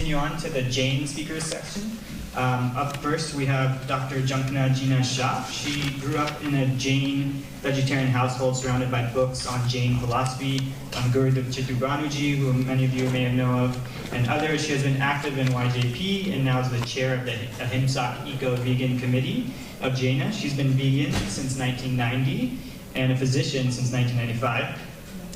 continue on to the Jain speakers section. Up first, we have Dr. Jankna Jina Shah. She grew up in a Jain vegetarian household surrounded by books on Jain philosophy, Gurudev Chittubhanuji, who many of you may have known of, and others. She has been active in YJP and now is the chair of the Ahimsak Eco-Vegan Committee of Jina. She's been vegan since 1990 and a physician since 1995.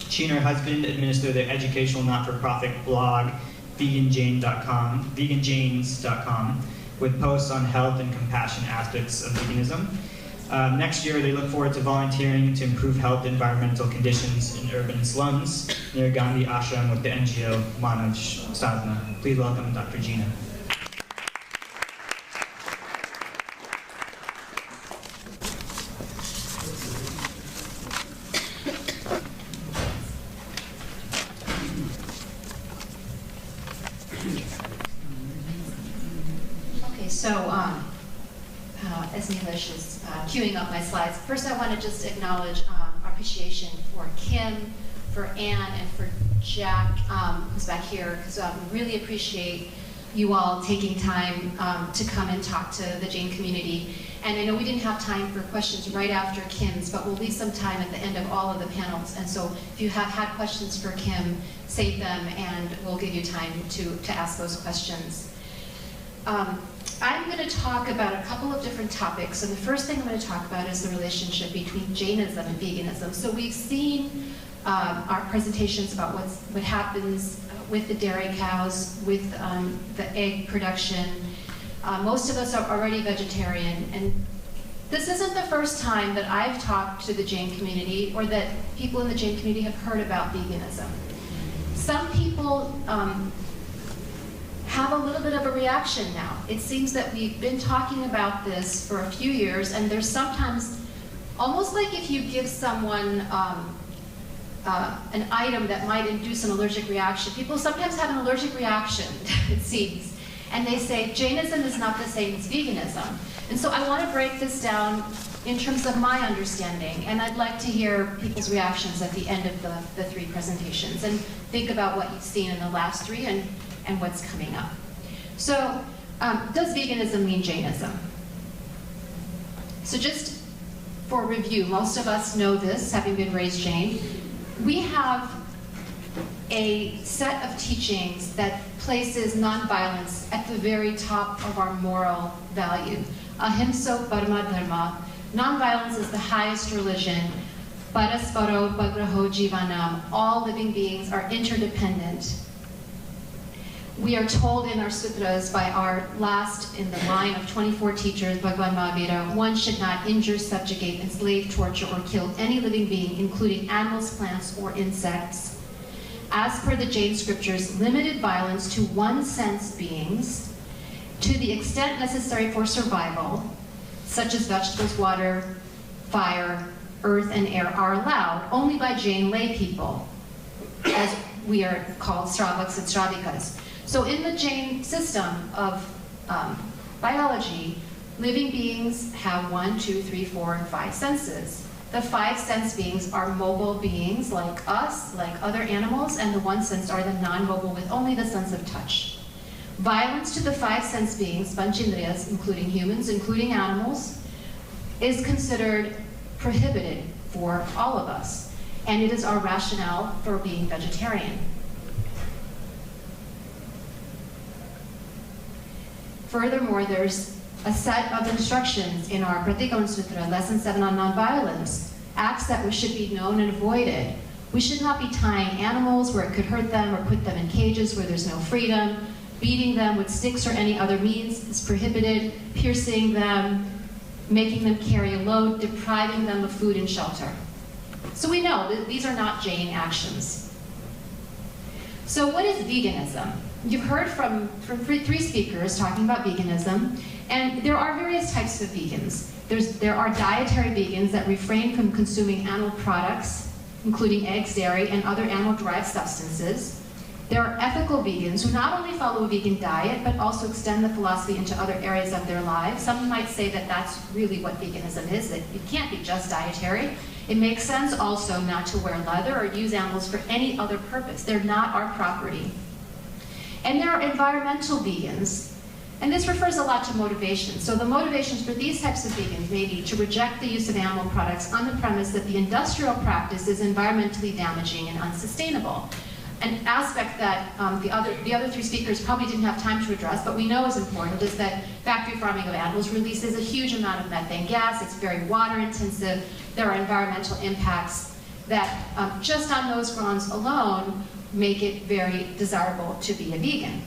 She and her husband administer the educational not-for-profit blog veganjains.com, with posts on health and compassion aspects of veganism. Next year, they look forward to volunteering to improve health and environmental conditions in urban slums near Gandhi Ashram with the NGO Manav Sadhana. Please welcome Dr. Jina. As Neelish is queuing up my slides, first I want to just acknowledge our appreciation for Kim, for Anne, and for Jack, who's back here, because we really appreciate you all taking time to come and talk to the Jain community. And I know we didn't have time for questions right after Kim's, but we'll leave some time at the end of all of the panels. And so if you have had questions for Kim, save them, and we'll give you time to ask those questions. I'm going to talk about a couple of different topics, and the first thing I'm going to talk about is the relationship between Jainism and veganism. So we've seen our presentations about what happens with the dairy cows, with the egg production. Most of us are already vegetarian, and this isn't the first time that I've talked to the Jain community or that people in the Jain community have heard about veganism. Some people have a little bit of a reaction now. It seems that we've been talking about this for a few years, and there's sometimes, almost like if you give someone an item that might induce an allergic reaction, people sometimes have an allergic reaction, it seems, and they say, Jainism is not the same as veganism. And so I want to break this down in terms of my understanding, and I'd like to hear people's reactions at the end of the three presentations, and think about what you've seen in the last three and what's coming up. So, does veganism mean Jainism? So just for review, most of us know this, having been raised Jain. We have a set of teachings that places nonviolence at the very top of our moral value. Ahimsa Parama Dharma. Nonviolence is the highest religion. Parasparo Bagraho Jivanam. All living beings are interdependent. We are told in our sutras by our last in the line of 24 teachers, Bhagavan Mahavira, one should not injure, subjugate, enslave, torture, or kill any living being, including animals, plants, or insects. As per the Jain scriptures, limited violence to one-sense beings, to the extent necessary for survival, such as vegetables, water, fire, earth, and air, are allowed only by Jain lay people, as we are called Sravaks and Sravikas. So in the Jain system of biology, living beings have 1, 2, 3, 4, and 5 senses. The 5 sense beings are mobile beings like us, like other animals, and the 1 sense are the non-mobile with only the sense of touch. Violence to the 5 sense beings, Panchindriyas, including humans, including animals, is considered prohibited for all of us. And it is our rationale for being vegetarian. Furthermore, there's a set of instructions in our Pratikavan Sutra, Lesson 7 on Nonviolence, acts that should be known and avoided. We should not be tying animals where it could hurt them or put them in cages where there's no freedom. Beating them with sticks or any other means is prohibited. Piercing them, making them carry a load, depriving them of food and shelter. So we know that these are not Jain actions. So what is veganism? You've heard from 3 speakers talking about veganism, and there are various types of vegans. There are dietary vegans that refrain from consuming animal products, including eggs, dairy, and other animal-derived substances. There are ethical vegans who not only follow a vegan diet, but also extend the philosophy into other areas of their lives. Some might say that that's really what veganism is, that it can't be just dietary. It makes sense also not to wear leather or use animals for any other purpose. They're not our property. And there are environmental vegans. And this refers a lot to motivation. So the motivations for these types of vegans may be to reject the use of animal products on the premise that the industrial practice is environmentally damaging and unsustainable. An aspect that the other three speakers probably didn't have time to address, but we know is important, is that factory farming of animals releases a huge amount of methane gas. It's very water intensive. There are environmental impacts that just on those grounds alone make it very desirable to be a vegan.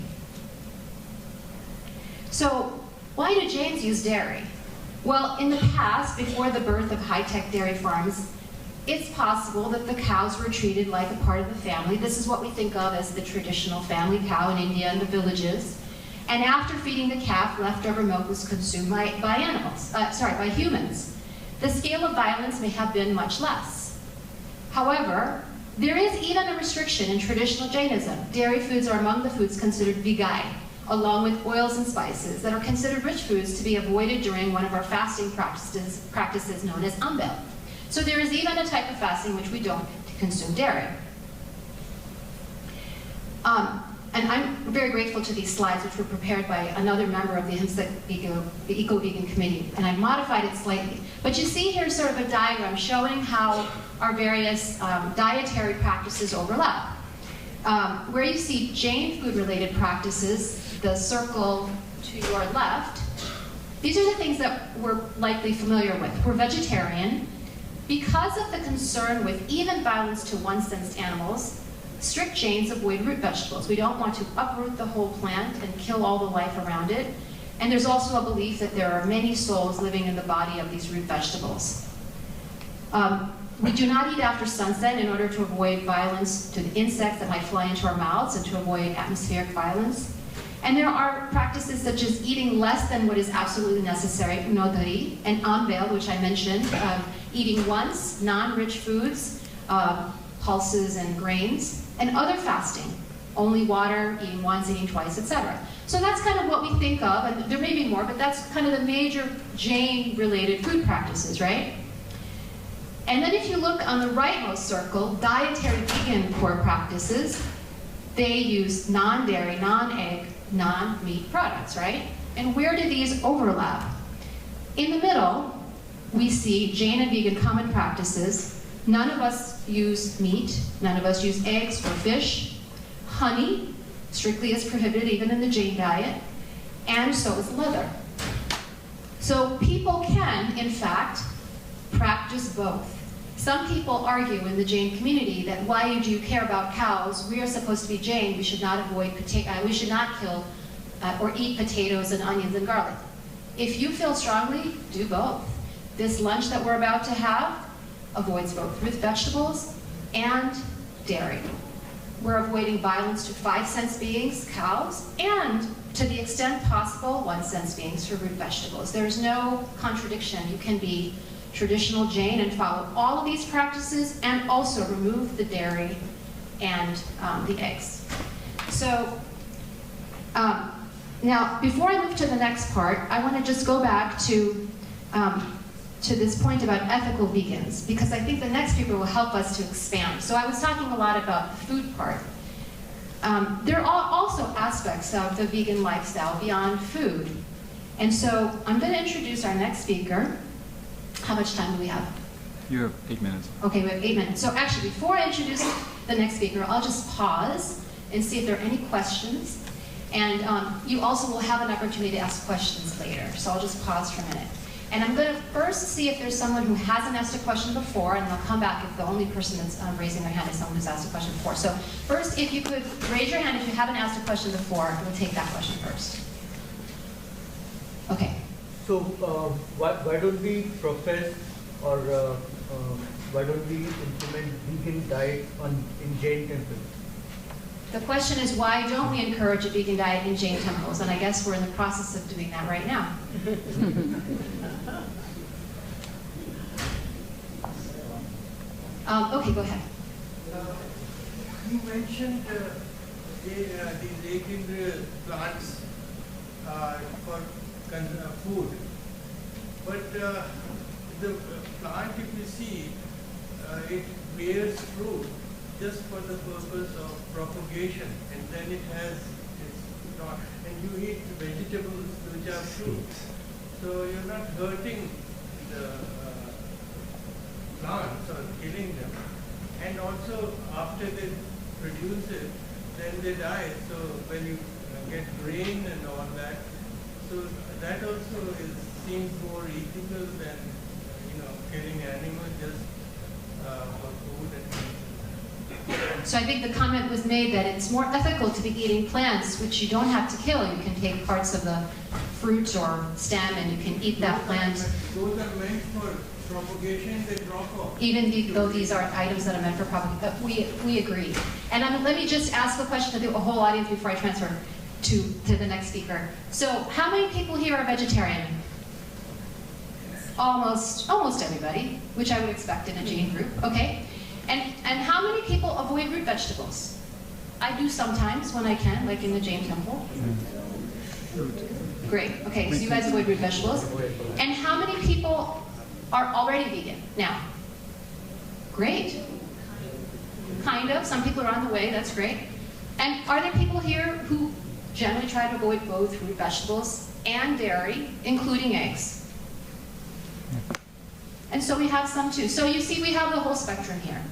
So why do Jains use dairy? Well, in the past, before the birth of high-tech dairy farms, it's possible that the cows were treated like a part of the family. This is what we think of as the traditional family cow in India and the villages. And after feeding the calf, leftover milk was consumed by humans. The scale of violence may have been much less. However, there is even a restriction in traditional Jainism. Dairy foods are among the foods considered vigai, along with oils and spices that are considered rich foods to be avoided during one of our fasting practices known as ambel. So there is even a type of fasting in which we don't consume dairy. And I'm very grateful to these slides, which were prepared by another member of the Eco-Vegan Committee, and I modified it slightly. But you see here sort of a diagram showing how our various dietary practices overlap. Where you see Jain food-related practices, the circle to your left, these are the things that we're likely familiar with. We're vegetarian. Because of the concern with even violence to one-sensed animals, strict Jains avoid root vegetables. We don't want to uproot the whole plant and kill all the life around it. And there's also a belief that there are many souls living in the body of these root vegetables. We do not eat after sunset in order to avoid violence to the insects that might fly into our mouths and to avoid atmospheric violence. And there are practices such as eating less than what is absolutely necessary, nodari, and ambel, which I mentioned, eating once, non-rich foods, pulses and grains, and other fasting, only water, eating once, eating twice, etc. So that's kind of what we think of, and there may be more, but that's kind of the major Jain-related food practices, right? And then if you look on the rightmost circle, dietary vegan core practices, they use non-dairy, non-egg, non-meat products, right? And where do these overlap? In the middle, we see Jain and vegan common practices. None of us use meat, none of us use eggs or fish. Honey strictly is prohibited even in the Jain diet, and so is leather. So people can, in fact, practice both. Some people argue in the Jain community that why do you care about cows? We are supposed to be Jain. We should not we should not kill or eat potatoes and onions and garlic. If you feel strongly, do both. This lunch that we're about to have avoids both root vegetables and dairy. We're avoiding violence to 5-sense beings, cows, and to the extent possible, 1-sense beings for root vegetables. There's no contradiction. You can be traditional Jain and follow all of these practices and also remove the dairy and the eggs. So now, before I move to the next part, I want to just go back to this point about ethical vegans, because I think the next speaker will help us to expand. So I was talking a lot about the food part. There are also aspects of the vegan lifestyle beyond food. And so I'm going to introduce our next speaker. How much time do we have? You have 8 minutes. Okay, we have 8 minutes. So actually, before I introduce the next speaker, I'll just pause and see if there are any questions. And you also will have an opportunity to ask questions later. So I'll just pause for a minute. And I'm going to first see if there's someone who hasn't asked a question before, and I'll come back if the only person that's raising their hand is someone who's asked a question before. So first, if you could raise your hand if you haven't asked a question before, we'll take that question first. Okay. So why don't we profess, or why don't we implement vegan diet in Jain temples? The question is, why don't we encourage a vegan diet in Jain temples? And I guess we're in the process of doing that right now. Okay, go ahead. You mentioned these eating plants for food, but the plant, if you see, it bears fruit just for the purpose of propagation, and then it has its not, and you eat vegetables which are fruits. So you're not hurting the plants or killing them. And also after they produce it, then they die. So when you get grain and all that, so that also seems more ethical than killing animals just for food and things. So I think the comment was made that it's more ethical to be eating plants, which you don't have to kill. You can take parts of the fruit or stem and you can eat that plant. Those are meant for propagation, they drop off. Even though these are items that are meant for propagation. We agree. And let me just ask a question to the whole audience before I transfer to the next speaker. So how many people here are vegetarian? Almost everybody, which I would expect in a Jain group, okay? And how many people avoid root vegetables? I do sometimes when I can, like in the Jain temple. Great, okay, so you guys avoid root vegetables. And how many people are already vegan now? Great. Kind of, some people are on the way, that's great. And are there people here who generally try to avoid both root vegetables and dairy, including eggs? And so we have some too. So you see, we have the whole spectrum here.